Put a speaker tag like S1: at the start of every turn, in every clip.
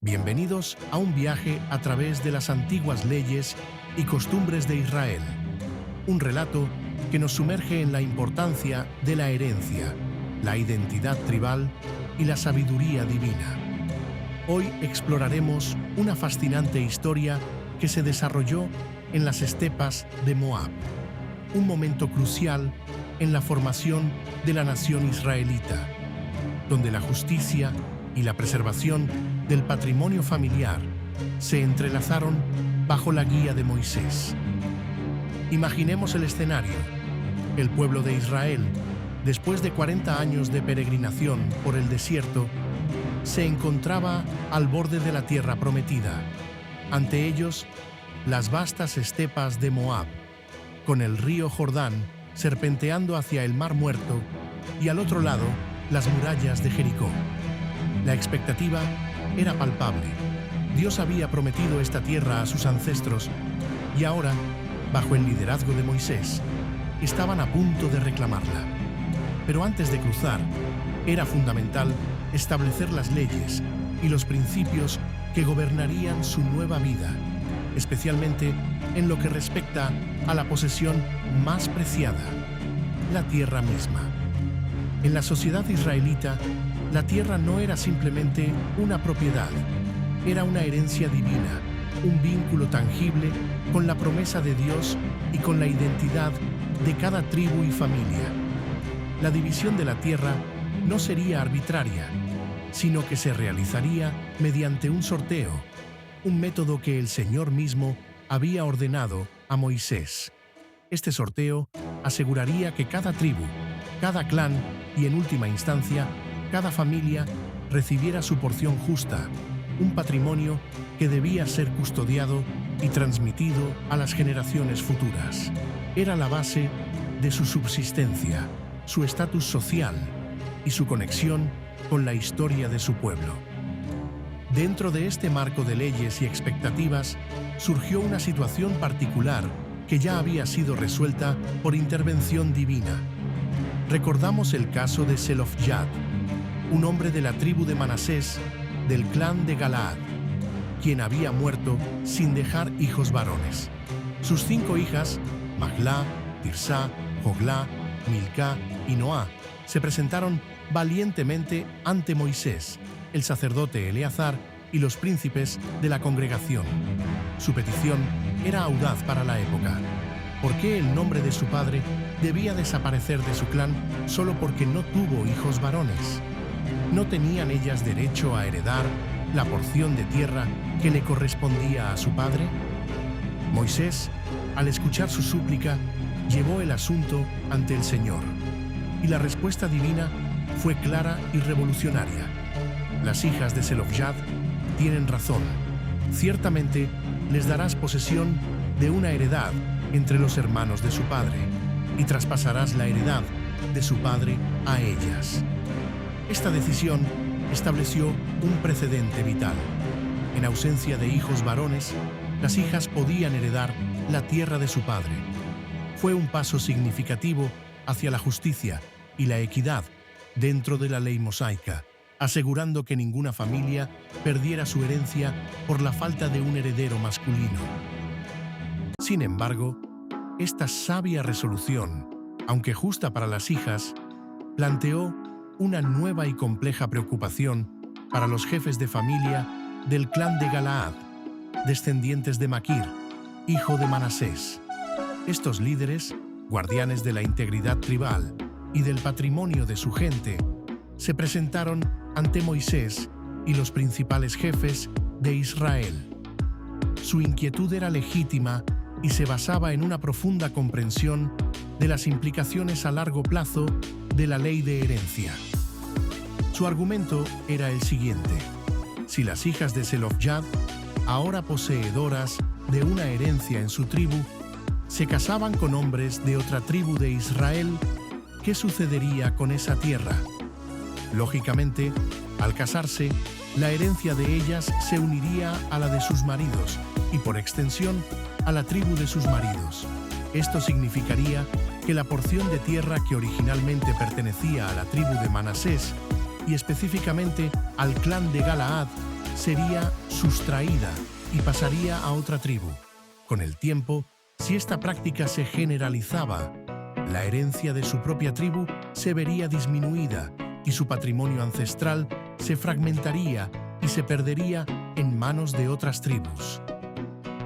S1: Bienvenidos a un viaje a través de las antiguas leyes y costumbres de Israel. Un relato que nos sumerge en la importancia de la herencia, la identidad tribal y la sabiduría divina. Hoy exploraremos una fascinante historia que se desarrolló en las estepas de Moab, un momento crucial en la formación de la nación israelita, donde la justicia y la preservación del patrimonio familiar se entrelazaron bajo la guía de Moisés. Imaginemos el escenario. El pueblo de Israel, después de 40 años de peregrinación por el desierto, se encontraba al borde de la tierra prometida. Ante ellos, las vastas estepas de Moab, con el río Jordán serpenteando hacia el Mar Muerto, y al otro lado, las murallas de Jericó. La expectativa era palpable. Dios había prometido esta tierra a sus ancestros y ahora, bajo el liderazgo de Moisés, estaban a punto de reclamarla. Pero antes de cruzar, era fundamental establecer las leyes y los principios que gobernarían su nueva vida, especialmente en lo que respecta a la posesión más preciada, la tierra misma. En la sociedad israelita, la tierra no era simplemente una propiedad, era una herencia divina, un vínculo tangible con la promesa de Dios y con la identidad de cada tribu y familia. La división de la tierra no sería arbitraria, sino que se realizaría mediante un sorteo, un método que el Señor mismo había ordenado a Moisés. Este sorteo aseguraría que cada tribu, cada clan y, en última instancia, cada familia recibiera su porción justa, un patrimonio que debía ser custodiado y transmitido a las generaciones futuras. Era la base de su subsistencia, su estatus social y su conexión con la historia de su pueblo. Dentro de este marco de leyes y expectativas, surgió una situación particular que ya había sido resuelta por intervención divina. Recordamos el caso de Zelofhad, un hombre de la tribu de Manasés, del clan de Galaad, quien había muerto sin dejar hijos varones. Sus 5 hijas, Mahlá, Tirsá, Joglá, Milcá y Noá, se presentaron valientemente ante Moisés, el sacerdote Eleazar y los príncipes de la congregación. Su petición era audaz para la época. ¿Por qué el nombre de su padre debía desaparecer de su clan solo porque no tuvo hijos varones? ¿No tenían ellas derecho a heredar la porción de tierra que le correspondía a su padre? Moisés, al escuchar su súplica, llevó el asunto ante el Señor, y la respuesta divina fue clara y revolucionaria. Las hijas de Zelofhad tienen razón. Ciertamente les darás posesión de una heredad entre los hermanos de su padre, y traspasarás la heredad de su padre a ellas. Esta decisión estableció un precedente vital. En ausencia de hijos varones, las hijas podían heredar la tierra de su padre. Fue un paso significativo hacia la justicia y la equidad dentro de la ley mosaica, asegurando que ninguna familia perdiera su herencia por la falta de un heredero masculino. Sin embargo, esta sabia resolución, aunque justa para las hijas, planteó una nueva y compleja preocupación para los jefes de familia del clan de Galaad, descendientes de Maquir, hijo de Manasés. Estos líderes, guardianes de la integridad tribal y del patrimonio de su gente, se presentaron ante Moisés y los principales jefes de Israel. Su inquietud era legítima y se basaba en una profunda comprensión de las implicaciones a largo plazo de la ley de herencia. Su argumento era el siguiente: si las hijas de Zelofhad, ahora poseedoras de una herencia en su tribu, se casaban con hombres de otra tribu de Israel, ¿qué sucedería con esa tierra? Lógicamente, al casarse, la herencia de ellas se uniría a la de sus maridos y, por extensión, a la tribu de sus maridos. Esto significaría que la porción de tierra que originalmente pertenecía a la tribu de Manasés y específicamente al clan de Galaad sería sustraída y pasaría a otra tribu. Con el tiempo, si esta práctica se generalizaba, la herencia de su propia tribu se vería disminuida y su patrimonio ancestral se fragmentaría y se perdería en manos de otras tribus.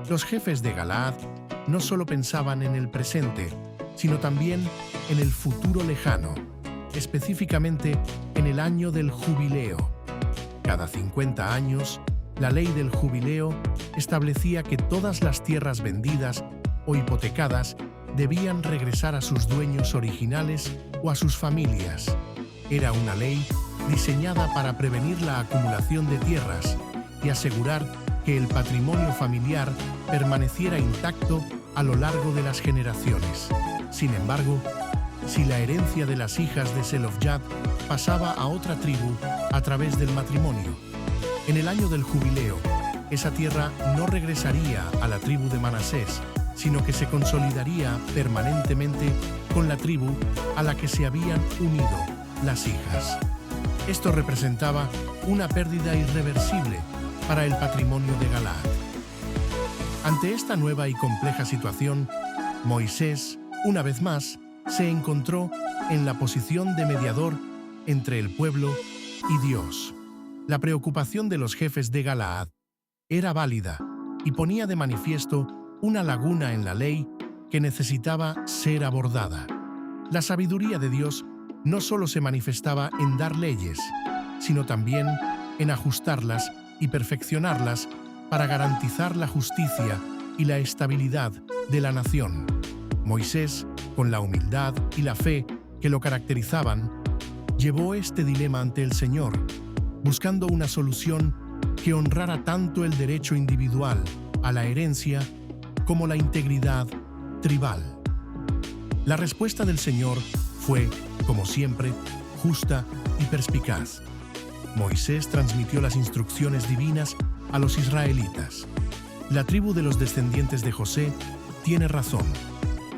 S1: Los jefes de Galaad no solo pensaban en el presente, sino también en el futuro lejano, específicamente en el año del jubileo. Cada 50 años, la ley del jubileo establecía que todas las tierras vendidas o hipotecadas debían regresar a sus dueños originales o a sus familias. Era una ley diseñada para prevenir la acumulación de tierras y asegurar que el patrimonio familiar permaneciera intacto a lo largo de las generaciones. Sin embargo, si la herencia de las hijas de Zelofhad pasaba a otra tribu a través del matrimonio, en el año del jubileo, esa tierra no regresaría a la tribu de Manasés, sino que se consolidaría permanentemente con la tribu a la que se habían unido las hijas. Esto representaba una pérdida irreversible para el patrimonio de Galaad. Ante esta nueva y compleja situación, Moisés, una vez más, se encontró en la posición de mediador entre el pueblo y Dios. La preocupación de los jefes de Galaad era válida y ponía de manifiesto una laguna en la ley que necesitaba ser abordada. La sabiduría de Dios no solo se manifestaba en dar leyes, sino también en ajustarlas y perfeccionarlas para garantizar la justicia y la estabilidad de la nación. Moisés, con la humildad y la fe que lo caracterizaban, llevó este dilema ante el Señor, buscando una solución que honrara tanto el derecho individual a la herencia como la integridad tribal. La respuesta del Señor fue, como siempre, justa y perspicaz. Moisés transmitió las instrucciones divinas a los israelitas. La tribu de los descendientes de José tiene razón,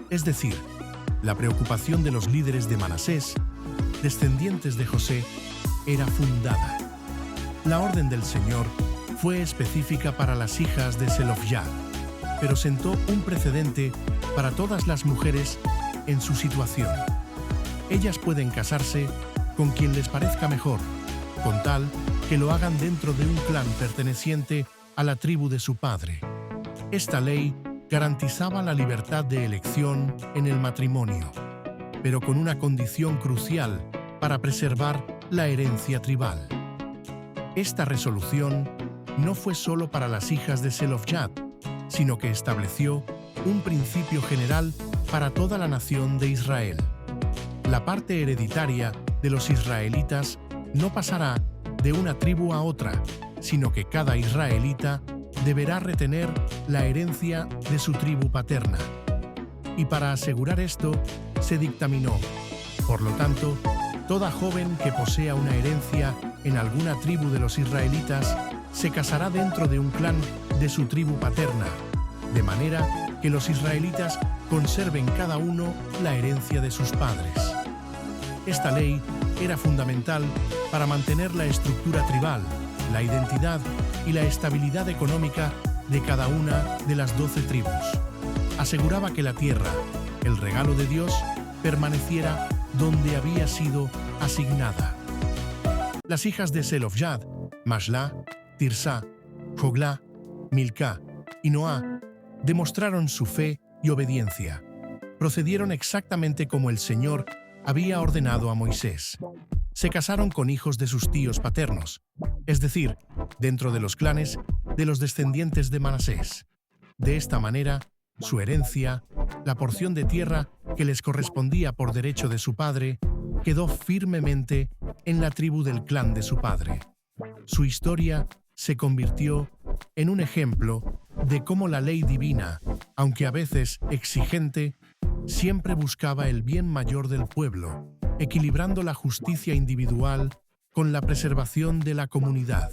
S1: es decir, la preocupación de los líderes de Manasés, descendientes de José, era fundada. La orden del Señor fue específica para las hijas de Zelofhad, pero sentó un precedente para todas las mujeres en su situación. Ellas pueden casarse con quien les parezca mejor, con tal que lo hagan dentro de un clan perteneciente a la tribu de su padre. Esta ley garantizaba la libertad de elección en el matrimonio, pero con una condición crucial para preservar la herencia tribal. Esta resolución no fue solo para las hijas de Zelofhad, sino que estableció un principio general para toda la nación de Israel. La parte hereditaria de los israelitas no pasará de una tribu a otra, sino que cada israelita deberá retener la herencia de su tribu paterna. Y para asegurar esto, se dictaminó, por lo tanto, toda joven que posea una herencia en alguna tribu de los israelitas se casará dentro de un clan de su tribu paterna, de manera que los israelitas conserven cada uno la herencia de sus padres. Esta ley era fundamental para mantener la estructura tribal, la identidad y la estabilidad económica de cada una de las 12 tribus. Aseguraba que la tierra, el regalo de Dios, permaneciera donde había sido asignada. Las hijas de Zelofhad, Mashlah, Tirsá, Joglá, Milcá y Noá, demostraron su fe y obediencia. Procedieron exactamente como el Señor había ordenado a Moisés. Se casaron con hijos de sus tíos paternos, es decir, dentro de los clanes de los descendientes de Manasés. De esta manera, su herencia, la porción de tierra que les correspondía por derecho de su padre, quedó firmemente en la tribu del clan de su padre. Su historia se convirtió en un ejemplo de cómo la ley divina, aunque a veces exigente, siempre buscaba el bien mayor del pueblo, equilibrando la justicia individual con la preservación de la comunidad.